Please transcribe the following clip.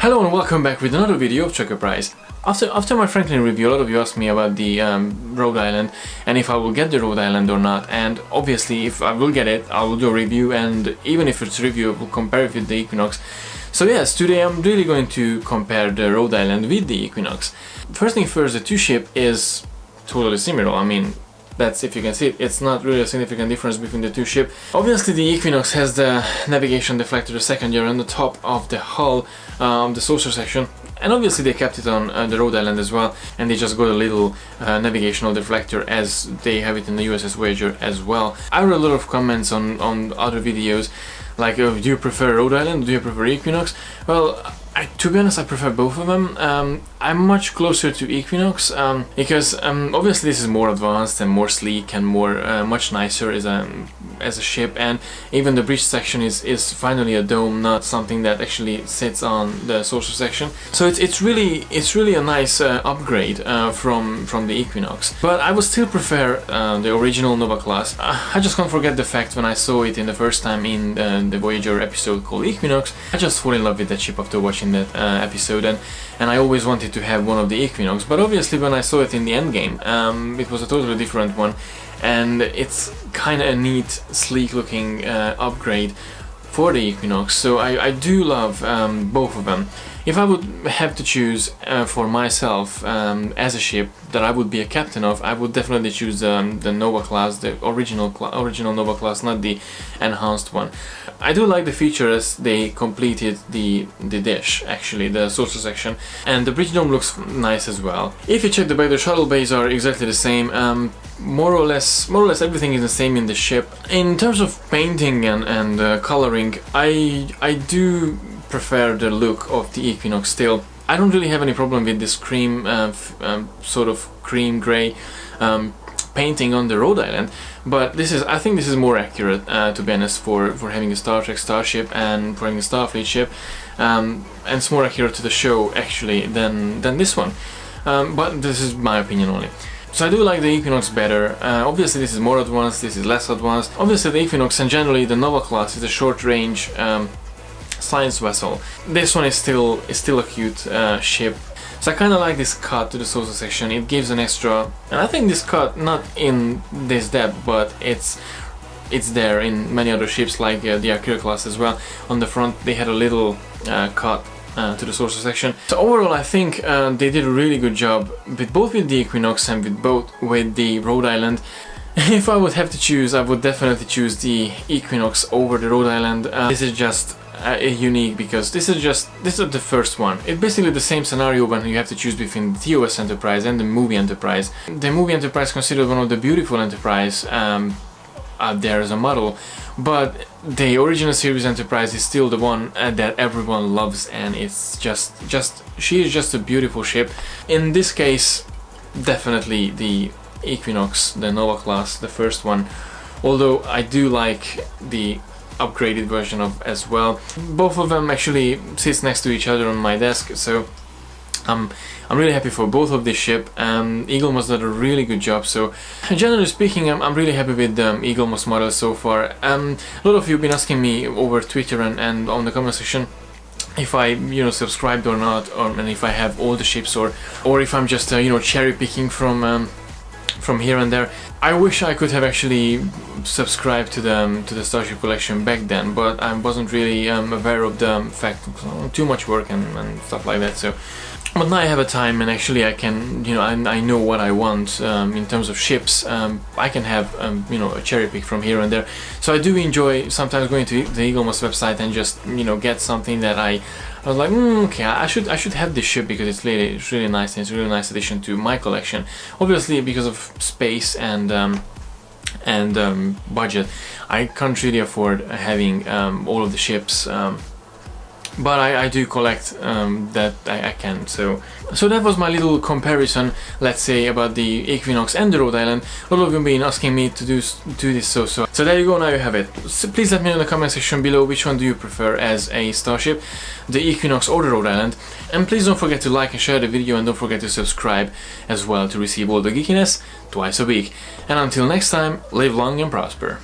Hello and welcome back with another video of TREKKERPRISE. After my Franklin review, a lot of you asked me about the Rhode Island and if I will get the Rhode Island or not, and obviously if I will get it, I will do a review, and even if it's a review, I will compare it with the Equinox. So yes, today I'm really going to compare the Rhode Island with the Equinox. First thing first, the two ship is totally similar. I mean, that's, if you can see it, it's not really a significant difference between the two ships. Obviously the Equinox has the navigation deflector, the secondary on the top of the hull, the saucer section, and obviously they kept it on the Rhode Island as well, and they just got a little navigational deflector as they have it in the USS Voyager as well. I read a lot of comments on other videos like, do you prefer Rhode Island, do you prefer Equinox? Well, to be honest, I prefer both of them. I'm much closer to Equinox because obviously this is more advanced and more sleek and more much nicer as a ship, and even the bridge section is finally a dome, not something that actually sits on the saucer section. So it's really a nice upgrade from the Equinox. But I would still prefer the original Nova class. I just can't forget the fact when I saw it in the first time in the Voyager episode called Equinox, I just fell in love with that ship after watching that episode, and I always wanted to have one of the Equinox. But obviously when I saw it in the endgame, it was a totally different one, and it's kind of a neat, sleek looking upgrade for the Equinox. So I do love both of them. If I would have to choose for myself as a ship that I would be a captain of, I would definitely choose the Nova class, the original Nova class, not the enhanced one. I do like the features they completed the dish, actually, the saucer section, and the bridge dome looks nice as well. If you check the back, the shuttle bays are exactly the same. More or less everything is the same in the ship. In terms of painting and coloring, I do prefer the look of the Equinox still. I don't really have any problem with this cream, sort of cream grey painting on the Rhode Island, but I think this is more accurate, to be honest, for having a Star Trek starship and for having a Starfleet ship, and it's more accurate to the show actually than this one. But this is my opinion only. So I do like the Equinox better. Obviously this is more advanced, this is less advanced. Obviously the Equinox and generally the Nova class is a short range science vessel. This one is still a cute ship. So I kind of like this cut to the saucer section. It gives an extra, and I think this cut, not in this depth, but it's there in many other ships like the Akira class as well. On the front they had a little cut to the saucer section. So overall I think they did a really good job with both with the Equinox and with the Rhode Island. If I would have to choose, I would definitely choose the Equinox over the Rhode Island. This is just unique because this is the first one. It's basically the same scenario when you have to choose between the TOS Enterprise and the movie Enterprise. The movie Enterprise considered one of the beautiful Enterprise out there as a model, but the original series Enterprise is still the one that everyone loves, and it's she is just a beautiful ship. In this case, definitely the Equinox, the Nova class, the first one, although I do like the upgraded version of as well. Both of them actually sits next to each other on my desk, so I'm really happy for both of this ship. Eaglemoss did a really good job, so generally speaking I'm really happy with the Eaglemoss model so far. A lot of you have been asking me over Twitter and on the comment section if I subscribed or not, and if I have all the ships or if I'm just cherry picking from here and there. I wish I could have actually subscribed to the Starship collection back then, but I wasn't really aware of the fact of too much work and stuff like that. So, but now I have a time, and actually I can, I know what I want in terms of ships. I can have a cherry pick from here and there. So I do enjoy sometimes going to the Eaglemoss website and just get something that I was like, okay, I should have this ship because it's really nice, and it's a really nice addition to my collection. Obviously, because of space and budget, I can't really afford having all of the ships. But I do collect that I can. So that was my little comparison, let's say, about the Equinox and the Rhode Island. A lot of you have been asking me to do this, so there you go, now you have it. So please let me know in the comment section below which one do you prefer as a starship, the Equinox or the Rhode Island. And please don't forget to like and share the video, and don't forget to subscribe as well to receive all the geekiness twice a week. And until next time, live long and prosper.